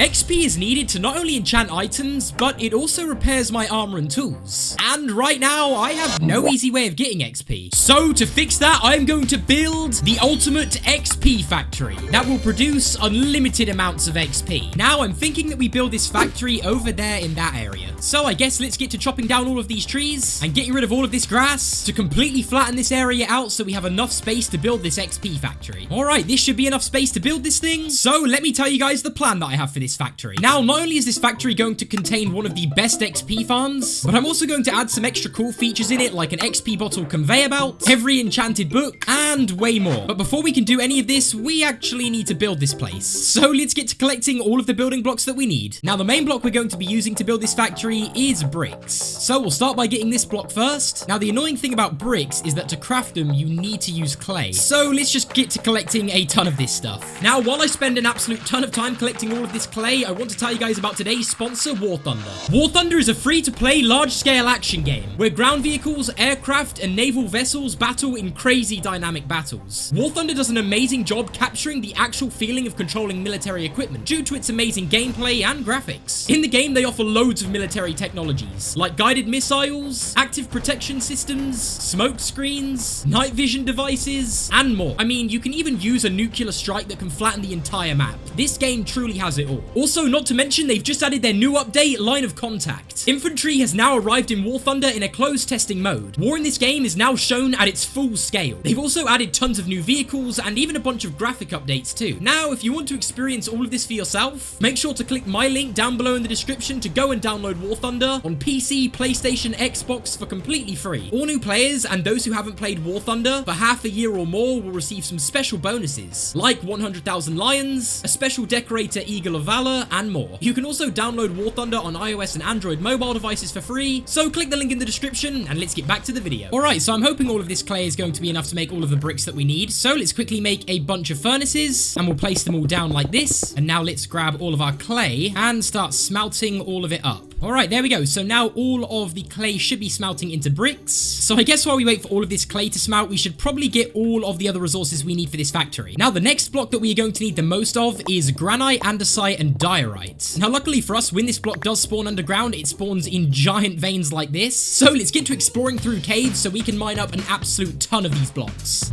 XP is needed to not only enchant items, but it also repairs my armor and tools. And right now, I have no easy way of getting XP. So to fix that, I'm going to build the ultimate XP factory that will produce unlimited amounts of XP. Now, I'm thinking that we build this factory over there in that area. So I guess let's get to chopping down all of these trees and getting rid of all of this grass to completely flatten this area out so we have enough space to build this XP factory. All right, this should be enough space to build this thing. So let me tell you guys the plan that I have for this factory. Now, not only is this factory going to contain one of the best XP farms, but I'm also going to add some extra cool features in it, like an XP bottle conveyor belt, every enchanted book, and way more. But before we can do any of this, we actually need to build this place. So let's get to collecting all of the building blocks that we need. Now, the main block we're going to be using to build this factory is bricks. So we'll start by getting this block first. Now, the annoying thing about bricks is that to craft them, you need to use clay. So let's just get to collecting a ton of this stuff. Now, while I spend an absolute ton of time collecting all of this clay, I want to tell you guys about today's sponsor, War Thunder. War Thunder is a free-to-play large-scale action game where ground vehicles, aircraft, and naval vessels battle in crazy dynamic battles. War Thunder does an amazing job capturing the actual feeling of controlling military equipment due to its amazing gameplay and graphics. In the game, they offer loads of military technologies, like guided missiles, active protection systems, smoke screens, night vision devices, and more. I mean, you can even use a nuclear strike that can flatten the entire map. This game truly has it all. Also, not to mention, they've just added their new update, Line of Contact. Infantry has now arrived in War Thunder in a closed testing mode. War in this game is now shown at its full scale. They've also added tons of new vehicles and even a bunch of graphic updates too. Now, if you want to experience all of this for yourself, make sure to click my link down below in the description to go and download War Thunder on PC, PlayStation, Xbox for completely free. All new players and those who haven't played War Thunder for half a year or more will receive some special bonuses, like 100,000 lions, a special decorator Eagle of Valor, and more. You can also download War Thunder on iOS and Android mobile devices for free, so click the link in the description and let's get back to the video. Alright, so I'm hoping all of this clay is going to be enough to make all of the bricks that we need, so let's quickly make a bunch of furnaces and we'll place them all down like this. And now let's grab all of our clay and start smelting all of it up. Alright, there we go. So now all of the clay should be smelting into bricks. So I guess while we wait for all of this clay to smelt, we should probably get all of the other resources we need for this factory. Now, the next block that we are going to need the most of is granite, andesite, and diorite. Now, luckily for us, when this block does spawn underground, it spawns in giant veins like this. So let's get to exploring through caves so we can mine up an absolute ton of these blocks.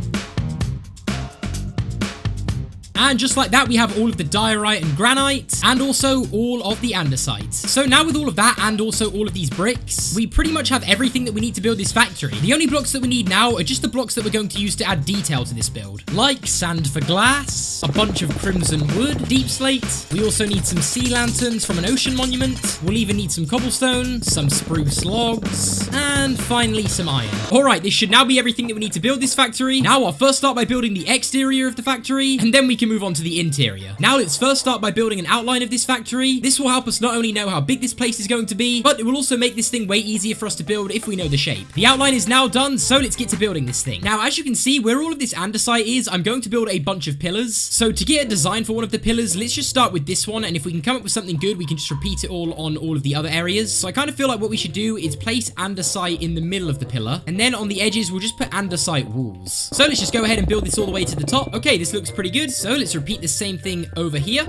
And just like that, we have all of the diorite and granite, and also all of the andesite. So now with all of that, and also all of these bricks, we pretty much have everything that we need to build this factory. The only blocks that we need now are just the blocks that we're going to use to add detail to this build. Like sand for glass, a bunch of crimson wood, deep slate. We also need some sea lanterns from an ocean monument. We'll even need some cobblestone, some spruce logs, and finally some iron. Alright, this should now be everything that we need to build this factory. Now I'll first start by building the exterior of the factory, and then we can move on to the interior. Now let's first start by building an outline of this factory. This will help us not only know how big this place is going to be, but it will also make this thing way easier for us to build if we know the shape. The outline is now done, so let's get to building this thing. Now, as you can see, where all of this andesite is, I'm going to build a bunch of pillars. So to get a design for one of the pillars, let's just start with this one, and if we can come up with something good, we can just repeat it all on all of the other areas. So I kind of feel like what we should do is place andesite in the middle of the pillar, and then on the edges, we'll just put andesite walls. So let's just go ahead and build this all the way to the top. Okay, this looks pretty good. So let's repeat the same thing over here.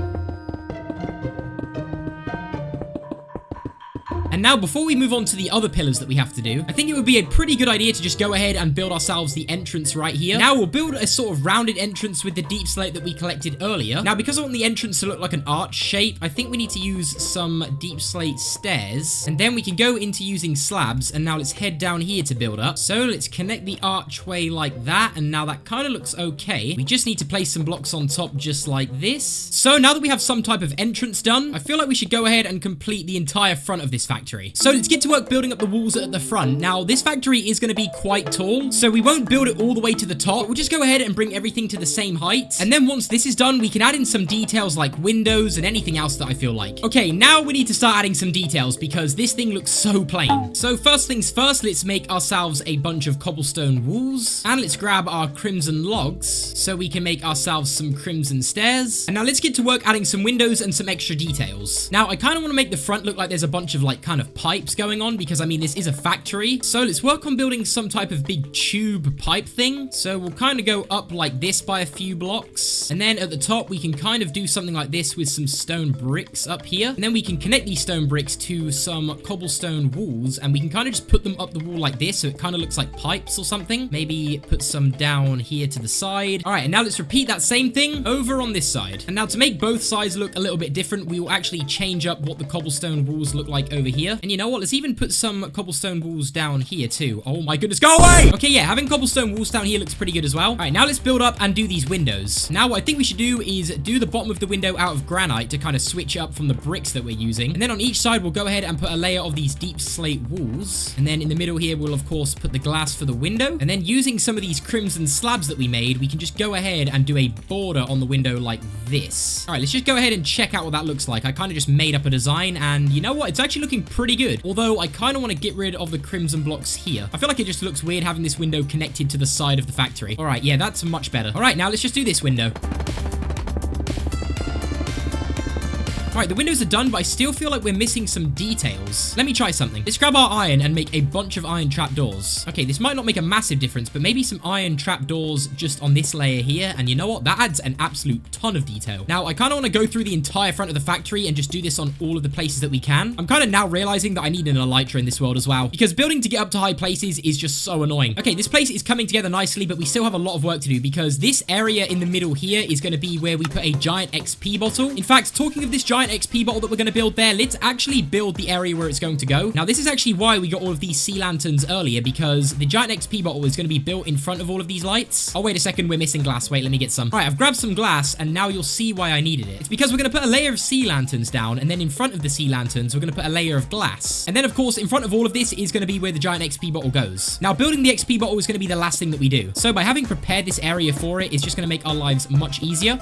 And now, before we move on to the other pillars that we have to do, I think it would be a pretty good idea to just go ahead and build ourselves the entrance right here. Now, we'll build a sort of rounded entrance with the deep slate that we collected earlier. Now, because I want the entrance to look like an arch shape, I think we need to use some deep slate stairs. And then we can go into using slabs. And now let's head down here to build up. So let's connect the archway like that. And now that kind of looks okay. We just need to place some blocks on top just like this. So now that we have some type of entrance done, I feel like we should go ahead and complete the entire front of this factory. So let's get to work building up the walls at the front. Now, this factory is going to be quite tall, so we won't build it all the way to the top. We'll just go ahead and bring everything to the same height. And then once this is done, we can add in some details like windows and anything else that I feel like. Okay, now we need to start adding some details because this thing looks so plain. So first things first, let's make ourselves a bunch of cobblestone walls. And let's grab our crimson logs so we can make ourselves some crimson stairs. And now let's get to work adding some windows and some extra details. Now, I kind of want to make the front look like there's a bunch of like kind of pipes going on because, I mean, this is a factory. So let's work on building some type of big tube pipe thing. So we'll kind of go up like this by a few blocks. And then at the top, we can kind of do something like this with some stone bricks up here. And then we can connect these stone bricks to some cobblestone walls, and we can kind of just put them up the wall like this so it kind of looks like pipes or something. Maybe put some down here to the side. All right, and now let's repeat that same thing over on this side. And now to make both sides look a little bit different, we will actually change up what the cobblestone walls look like over here. And you know what? Let's even put some cobblestone walls down here too. Oh my goodness, go away! Okay, yeah, having cobblestone walls down here looks pretty good as well. All right, now let's build up and do these windows. Now, what I think we should do is do the bottom of the window out of granite to kind of switch up from the bricks that we're using. And then on each side, we'll go ahead and put a layer of these deep slate walls. And then in the middle here, we'll of course put the glass for the window. And then using some of these crimson slabs that we made, we can just go ahead and do a border on the window like this. All right, let's just go ahead and check out what that looks like. I kind of just made up a design, and you know what? It's actually looking pretty good. Although I kind of want to get rid of the crimson blocks here. I feel like it just looks weird having this window connected to the side of the factory. All right, yeah, that's much better. All right, now let's just do this window. All right, the windows are done, but I still feel like we're missing some details. Let me try something. Let's grab our iron and make a bunch of iron trapdoors. Okay, this might not make a massive difference, but maybe some iron trapdoors just on this layer here. And you know what? That adds an absolute ton of detail. Now, I kind of want to go through the entire front of the factory and just do this on all of the places that we can. I'm kind of now realizing that I need an elytra in this world as well, because building to get up to high places is just so annoying. Okay, this place is coming together nicely, but we still have a lot of work to do because this area in the middle here is going to be where we put a giant XP bottle. In fact, talking of this giant XP bottle that we're going to build there, let's actually build the area where it's going to go. Now, this is actually why we got all of these sea lanterns earlier, because the giant XP bottle is going to be built in front of all of these lights. Oh, wait a second, we're missing glass. Wait, let me get some. All right, I've grabbed some glass, and now you'll see why I needed it. It's because we're going to put a layer of sea lanterns down, and then in front of the sea lanterns, we're going to put a layer of glass. And then, of course, in front of all of this is going to be where the giant XP bottle goes. Now, building the XP bottle is going to be the last thing that we do. So by having prepared this area for it, it's just going to make our lives much easier.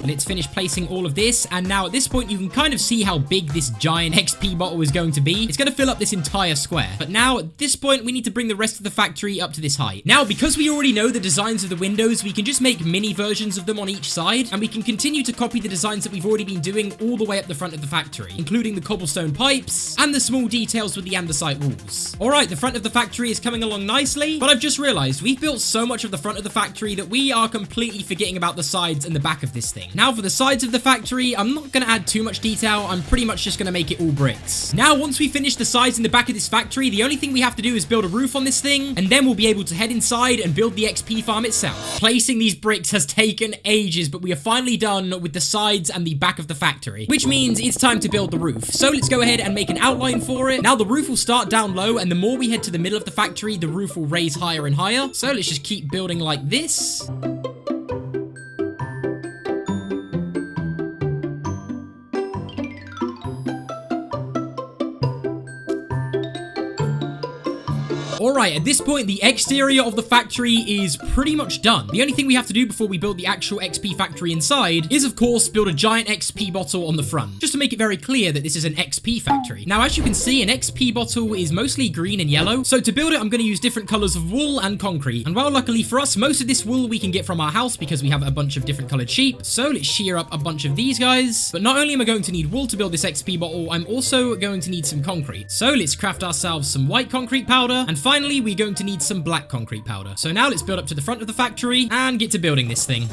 Let's finish placing all of this, and now at this point you can kind of see how big this giant XP bottle is going to be. It's going to fill up this entire square. But now at this point we need to bring the rest of the factory up to this height. Now, because we already know the designs of the windows, we can just make mini versions of them on each side, and we can continue to copy the designs that we've already been doing all the way up the front of the factory, including the cobblestone pipes and the small details with the andesite walls. Alright, the front of the factory is coming along nicely, but I've just realized we've built so much of the front of the factory that we are completely forgetting about the sides and the back of this thing. Now, for the sides of the factory, I'm not going to add too much detail. I'm pretty much just going to make it all bricks. Now, once we finish the sides and the back of this factory, the only thing we have to do is build a roof on this thing, and then we'll be able to head inside and build the XP farm itself. Placing these bricks has taken ages, but we are finally done with the sides and the back of the factory, which means it's time to build the roof. So let's go ahead and make an outline for it. Now, the roof will start down low, and the more we head to the middle of the factory, the roof will raise higher and higher. So let's just keep building like this. Alright, at this point, the exterior of the factory is pretty much done. The only thing we have to do before we build the actual XP factory inside is, of course, build a giant XP bottle on the front, just to make it very clear that this is an XP factory. Now, as you can see, an XP bottle is mostly green and yellow, so to build it, I'm going to use different colors of wool and concrete. And while luckily for us, most of this wool we can get from our house because we have a bunch of different colored sheep, so let's shear up a bunch of these guys. But not only am I going to need wool to build this XP bottle, I'm also going to need some concrete. So let's craft ourselves some white concrete powder, and finally, we're going to need some black concrete powder. So now let's build up to the front of the factory and get to building this thing.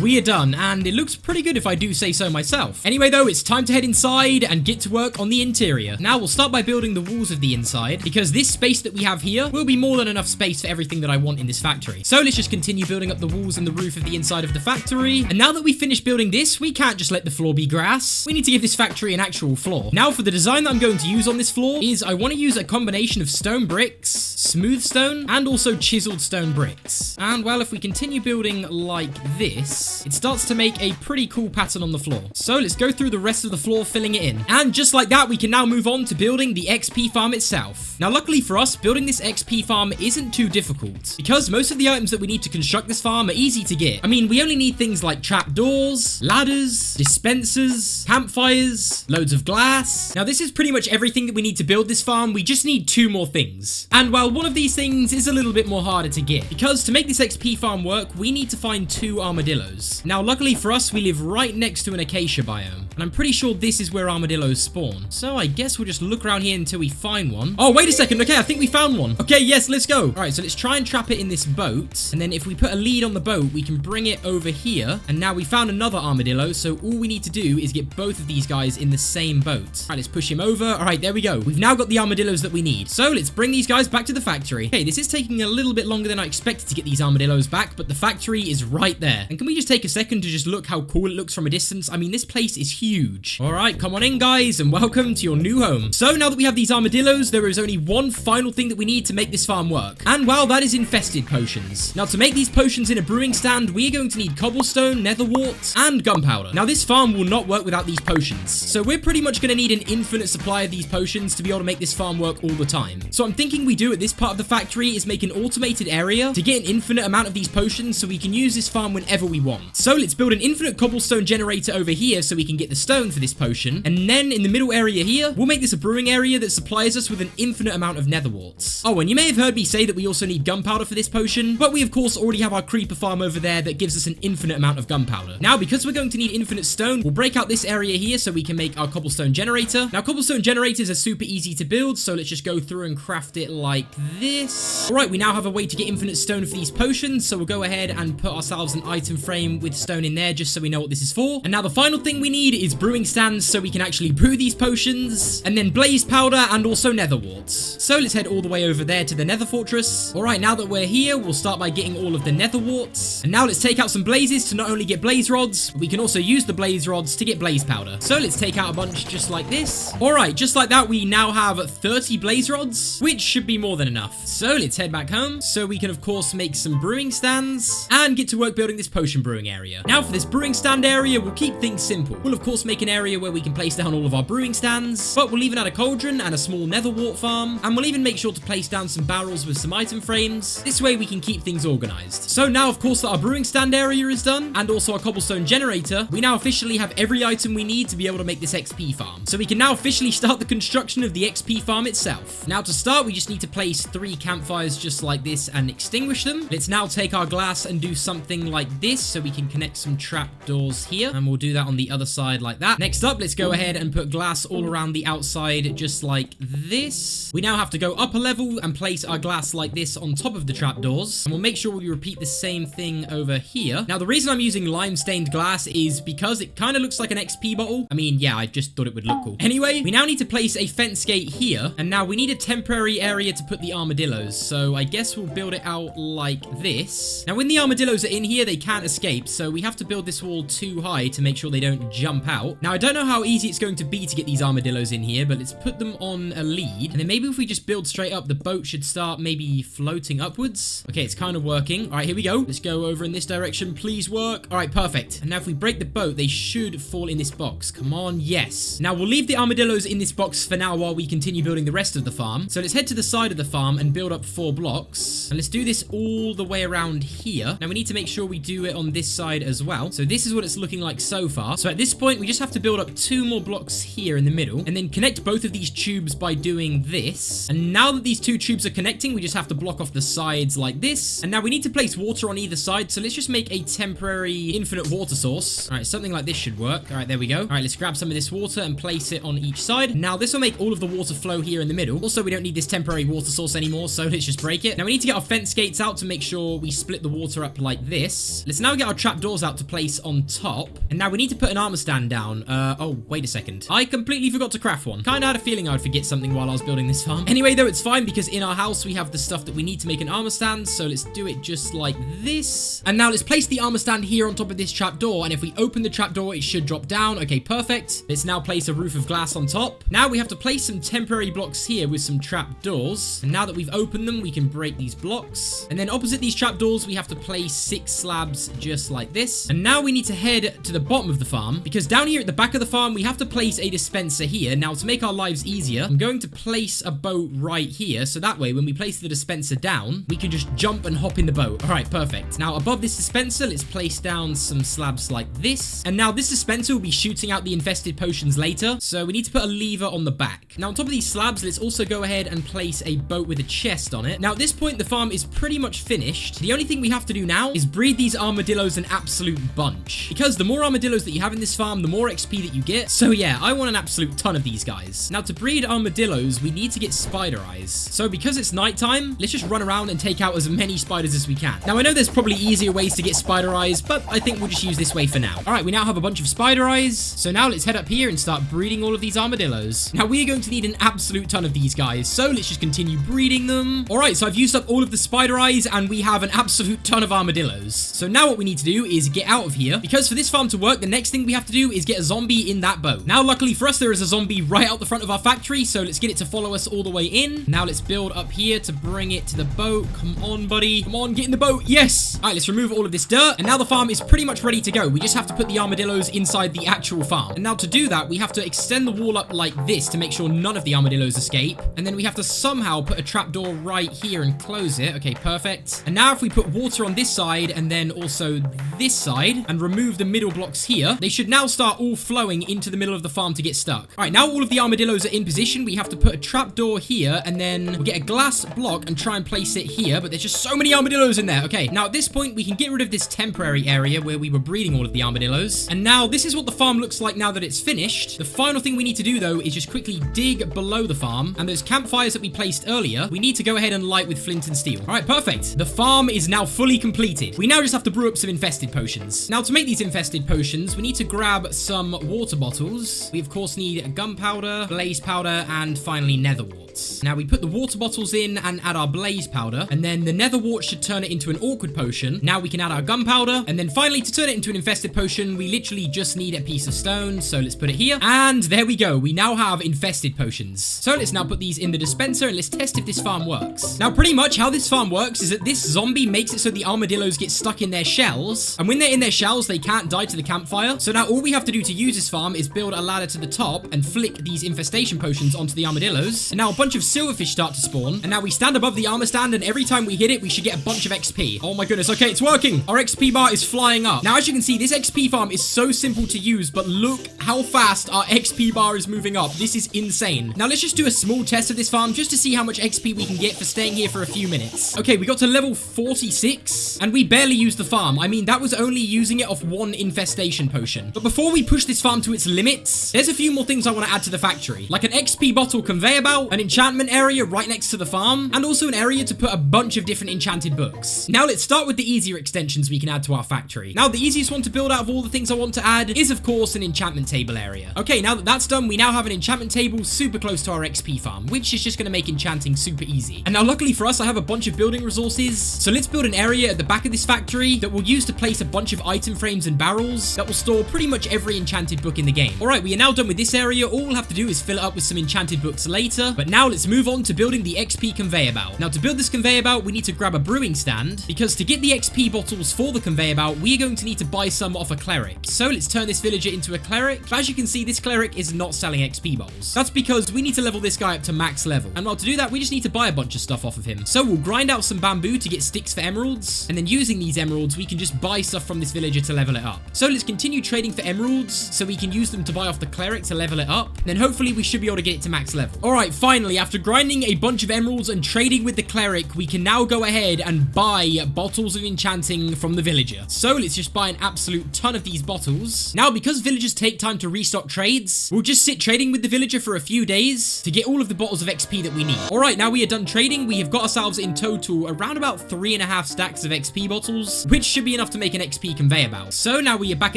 We are done, and it looks pretty good if I do say so myself. Anyway though, it's time to head inside and get to work on the interior. Now we'll start by building the walls of the inside, because this space that we have here will be more than enough space for everything that I want in this factory. So let's just continue building up the walls and the roof of the inside of the factory. And now that we've finished building this, we can't just let the floor be grass. We need to give this factory an actual floor. Now for the design that I'm going to use on this floor is I want to use a combination of stone bricks, smooth stone, and also chiseled stone bricks. And well, if we continue building like this, this, it starts to make a pretty cool pattern on the floor. So let's go through the rest of the floor, filling it in. And just like that, we can now move on to building the XP farm itself. Now, luckily for us, building this XP farm isn't too difficult because most of the items that we need to construct this farm are easy to get. I mean, we only need things like trapdoors, ladders, dispensers, campfires, loads of glass. Now, this is pretty much everything that we need to build this farm. We just need 2 more things. And while one of these things is a little bit more harder to get, because to make this XP farm work, we need to find 2 armadillos. Now, luckily for us, we live right next to an acacia biome, and I'm pretty sure this is where armadillos spawn. So I guess we'll just look around here until we find one. Oh, wait a second. Okay, I think we found one. Okay, yes, let's go. All right, so let's try and trap it in this boat, and then if we put a lead on the boat, we can bring it over here, and now we found another armadillo, so all we need to do is get both of these guys in the same boat. All right, let's push him over. All right, there we go. We've now got the armadillos that we need. So let's bring these guys back to the factory. Okay, this is taking a little bit longer than I expected to get these armadillos back, but the factory is right there. And can we just take a second to just look how cool it looks from a distance? I mean, this place is huge. All right, come on in, guys, and welcome to your new home. So now that we have these armadillos, there is only one final thing that we need to make this farm work. And well, that is infested potions. Now, to make these potions in a brewing stand, we are going to need cobblestone, nether wart, and gunpowder. Now, this farm will not work without these potions. So we're pretty much going to need an infinite supply of these potions to be able to make this farm work all the time. So I'm thinking we do at this part of the factory is make an automated area to get an infinite amount of these potions so we can use this farm whenever we want. So let's build an infinite cobblestone generator over here so we can get the stone for this potion. And then in the middle area here, we'll make this a brewing area that supplies us with an infinite amount of nether warts. Oh, and you may have heard me say that we also need gunpowder for this potion, but we of course already have our creeper farm over there that gives us an infinite amount of gunpowder. Now, because we're going to need infinite stone, we'll break out this area here so we can make our cobblestone generator. Now, cobblestone generators are super easy to build, so let's just go through and craft it like this. All right, we now have a way to get infinite stone for these potions, so we'll go ahead and put ourselves an item frame with stone in there just so we know what this is for. And now the final thing we need is brewing stands so we can actually brew these potions, and then blaze powder and also nether warts. So let's head all the way over there to the nether fortress. All right, now that we're here, we'll start by getting all of the nether warts. And now let's take out some blazes to not only get blaze rods, we can also use the blaze rods to get blaze powder. So let's take out a bunch just like this. All right, just like that, we now have 30 blaze rods, which should be more than enough. So let's head back home so we can of course make some brewing stands and get to work building this potion brewing area. Now for this brewing stand area, we'll keep things simple. We'll of course make an area where we can place down all of our brewing stands, but we'll even add a cauldron and a small nether wart farm, and we'll even make sure to place down some barrels with some item frames. This way we can keep things organized. So now of course that our brewing stand area is done, and also our cobblestone generator, we now officially have every item we need to be able to make this XP farm. So we can now officially start the construction of the XP farm itself. Now to start, we just need to place 3 campfires just like this and extinguish them. Let's now take our glass and do something like this so we can connect some trapdoors here, and we'll do that on the other side like that. Next up, let's go ahead and put glass all around the outside just like this. We now have to go up a level and place our glass like this on top of the trapdoors, and we'll make sure we repeat the same thing over here. Now the reason I'm using lime stained glass is because it kind of looks like an XP bottle. I mean, yeah, I just thought it would look cool. Anyway, we now need to place a fence gate here, and now we need a temporary area to put the armadillos, so I guess we'll build it out like this. Now when the armadillos are in here, they can't escape, so we have to build this wall too high to make sure they don't jump out. Now I don't know how easy it's going to be to get these armadillos in here, but let's put them on a lead, and then maybe if we just build straight up, the boat should start maybe floating upwards. Okay, it's kind of working. All right, here we go. Let's go over in this direction. Please work. All right, perfect. And now if we break the boat, they should fall in this box. Come on, yes. Now we'll leave the armadillos in this box for now while we continue building the rest of the farm. So let's head to the side of the farm and build up 4 blocks. And let's do this all the way around here. Now we need to make sure we do it on this side as well. So this is what it's looking like so far. So at this point, we just have to build up 2 more blocks here in the middle, and then connect both of these tubes by doing this. And now that these 2 tubes are connecting, we just have to block off the sides like this. And now we need to place water on either side, so let's just make a temporary infinite water source. All right, something like this should work. All right, there we go. All right, let's grab some of this water and place it on each side. Now this will make all of the water flow here in the middle. Also, we don't need this temporary water source anymore, so let's just break it. Now we need to get our fence gates out to make sure we split the water up like this. Let's now get our trapdoors out to place on top. And now we need to put an armor stand down. Oh, wait a second. I completely forgot to craft one. Kind of had a feeling I would forget something while I was building this farm. Anyway, though, it's fine because in our house we have the stuff that we need to make an armor stand. So let's do it just like this. And now let's place the armor stand here on top of this trapdoor. And if we open the trapdoor, it should drop down. Okay, perfect. Let's now place a roof of glass on top. Now we have to place some temporary blocks here with some trapdoors. And now that we've opened them, we can break these blocks. And then opposite these trapdoors, we have to place 6 slabs just like this. And now we need to head to the bottom of the farm, because down here at the back of the farm, we have to place a dispenser here. Now, to make our lives easier, I'm going to place a boat right here, so that way when we place the dispenser down, we can just jump and hop in the boat. All right, perfect. Now, above this dispenser, let's place down some slabs like this. And now this dispenser will be shooting out the infested potions later, so we need to put a lever on the back. Now, on top of these slabs, let's also go ahead and place a boat with a chest on it. Now, at this point, the farm is pretty much finished. The only thing we have to do now is breed these armadillos an absolute bunch, because the more armadillos that you have in this farm, the more XP that you get. So yeah, I want an absolute ton of these guys. Now, to breed armadillos, we need to get spider eyes. So because it's nighttime, let's just run around and take out as many spiders as we can. Now, I know there's probably easier ways to get spider eyes, but I think we'll just use this way for now. All right, we now have a bunch of spider eyes. So now let's head up here and start breeding all of these armadillos. Now, we are going to need an absolute ton of these guys, so let's just continue breeding them. All right, so I've used up all of the spider eyes, and we have an absolute ton of armadillos. So now what we need to do is get out of here, because for this farm to work, the next thing we have to do is get a zombie in that boat. Now, luckily for us, there is a zombie right out the front of our factory, so let's get it to follow us all the way in. Now let's build up here to bring it to the boat. Come on, buddy. Come on, get in the boat. Yes. All right, let's remove all of this dirt, and now the farm is pretty much ready to go. We just have to put the armadillos inside the actual farm. And now to do that, we have to extend the wall up like this to make sure none of the armadillos escape. And then we have to somehow put a trapdoor right here and close it. Okay, perfect. And now if we put water on this side and then also this side and remove the middle blocks here, they should now start all flowing into the middle of the farm to get stuck. All right, now all of the armadillos are in position. We have to put a trapdoor here, and then we'll get a glass block and try and place it here, but there's just so many armadillos in there. Okay, now at this point, we can get rid of this temporary area where we were breeding all of the armadillos. And now this is what the farm looks like now that it's finished. The final thing we need to do, though, is just quickly dig below the farm, and those campfires that we placed earlier, we need to go ahead and light with flint and steel. All right, perfect. The farm is now fully completed. We now just have to brew up some infested potions. Now, to make these infested potions, we need to grab some water bottles. We, of course, need gunpowder, blaze powder, and finally nether warts. Now, we put the water bottles in and add our blaze powder, and then the nether wart should turn it into an awkward potion. Now we can add our gunpowder, and then finally, to turn it into an infested potion, we literally just need a piece of stone. So let's put it here, and there we go. We now have infested potions. So let's now put these in the dispenser, and let's test if this farm works. Now, pretty much how this farm works is that this zombie makes it so the armadillos get stuck in their shells, and when they're in their shells, they can't die to the campfire. So now all we have to do to use this farm is build a ladder to the top and flick these infestation potions onto the armadillos. And now a bunch of silverfish start to spawn, and now we stand above the armor stand, and every time we hit it, we should get a bunch of XP. Oh my goodness. Okay, it's working. Our XP bar is flying up. Now, as you can see, this XP farm is so simple to use, but look how fast our XP bar is moving up. This is insane. Now, let's just do a small test of this farm just to see how much XP we can get for staying here for a few minutes. Okay, we got to level 46, and we barely used the farm. I mean, that was only using it off one infestation potion. But before we push this farm to its limits, there's a few more things I want to add to the factory, like an XP bottle conveyor belt, an enchantment area right next to the farm, and also an area to put a bunch of different enchanted books. Now, let's start with the easier extensions we can add to our factory. Now, the easiest one to build out of all the things I want to add is, of course, an enchantment table area. Okay, now that that's done, we now have an enchantment table super close to our XP farm, which is just going to make enchanting super easy. And now, luckily for us, I have a bunch of building resources. So let's build an area at the back of this factory that we'll use to place a bunch of item frames and barrels that will store pretty much every enchanted book in the game. All right, we are now done with this area. All we'll have to do is fill it up with some enchanted books later. But now let's move on to building the XP conveyor belt. Now, to build this conveyor belt, we need to grab a brewing stand, because to get the XP bottles for the conveyor belt, we are going to need to buy some off a cleric. So let's turn this villager into a cleric. But as you can see, this cleric is not selling XP bottles. That's because we need to level this guy up to max level. And while to do that, we just need to buy a bunch of stuff off of him. So we'll grind out some bamboo to get sticks for emeralds. And then using these emeralds, we can just buy stuff from this villager to level it up. So let's continue trading for emeralds so we can use them to buy off the cleric to level it up. Then hopefully we should be able to get it to max level. All right, finally, after grinding a bunch of emeralds and trading with the cleric, we can now go ahead and buy bottles of enchanting from the villager. So let's just buy an absolute ton of these bottles. Now, because villagers take time to restock trades, we'll just sit trading with the villager for a few days to get all of the bottles of XP that we need. All right, now we are done trading. We have got ourselves in total around about 3.5 stacks of XP bottles, which should be enough to make an XP conveyor belt. So now we are back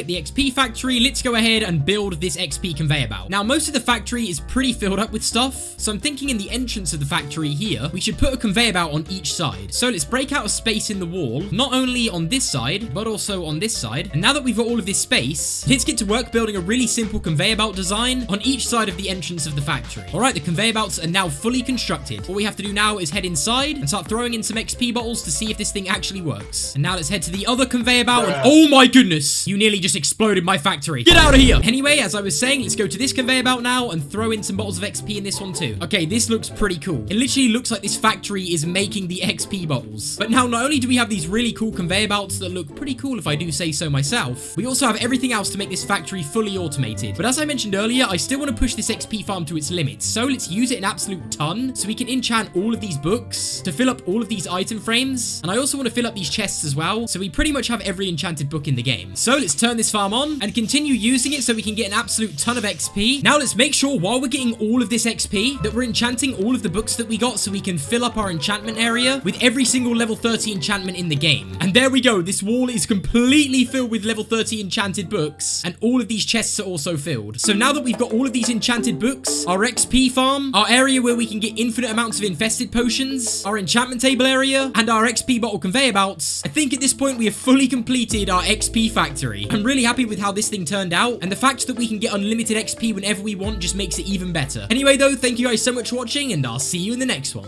at the XP factory. Let's go ahead and build this XP conveyor belt. Now, most of the factory is pretty filled up with stuff, so I'm thinking thinking in the entrance of the factory here, we should put a conveyor belt on each side. So let's break out a space in the wall, not only on this side, but also on this side. And now that we've got all of this space, let's get to work building a really simple conveyor belt design on each side of the entrance of the factory. All right, the conveyor belts are now fully constructed. All we have to do now is head inside and start throwing in some XP bottles to see if this thing actually works. And now let's head to the other conveyor belt. And oh my goodness, you nearly just exploded my factory. Get out of here. Anyway, as I was saying, let's go to this conveyor belt now and throw in some bottles of XP in this one too. Okay, this looks pretty cool. It literally looks like this factory is making the XP bottles. But now, not only do we have these really cool conveyor belts that look pretty cool if I do say so myself, we also have everything else to make this factory fully automated. But as I mentioned earlier, I still want to push this XP farm to its limits. So let's use it an absolute ton so we can enchant all of these books to fill up all of these item frames. And I also want to fill up these chests as well. So we pretty much have every enchanted book in the game. So let's turn this farm on and continue using it so we can get an absolute ton of XP. Now let's make sure while we're getting all of this XP that we're enchanting all of the books that we got so we can fill up our enchantment area with every single level 30 enchantment in the game. And there we go. This wall is completely filled with level 30 enchanted books, and all of these chests are also filled. So now that we've got all of these enchanted books, our XP farm, our area where we can get infinite amounts of infested potions, our enchantment table area, and our XP bottle conveyor belts, I think at this point we have fully completed our XP factory. I'm really happy with how this thing turned out, and the fact that we can get unlimited XP whenever we want just makes it even better. Anyway though, thank you guys so much for watching, and I'll see you in the next one.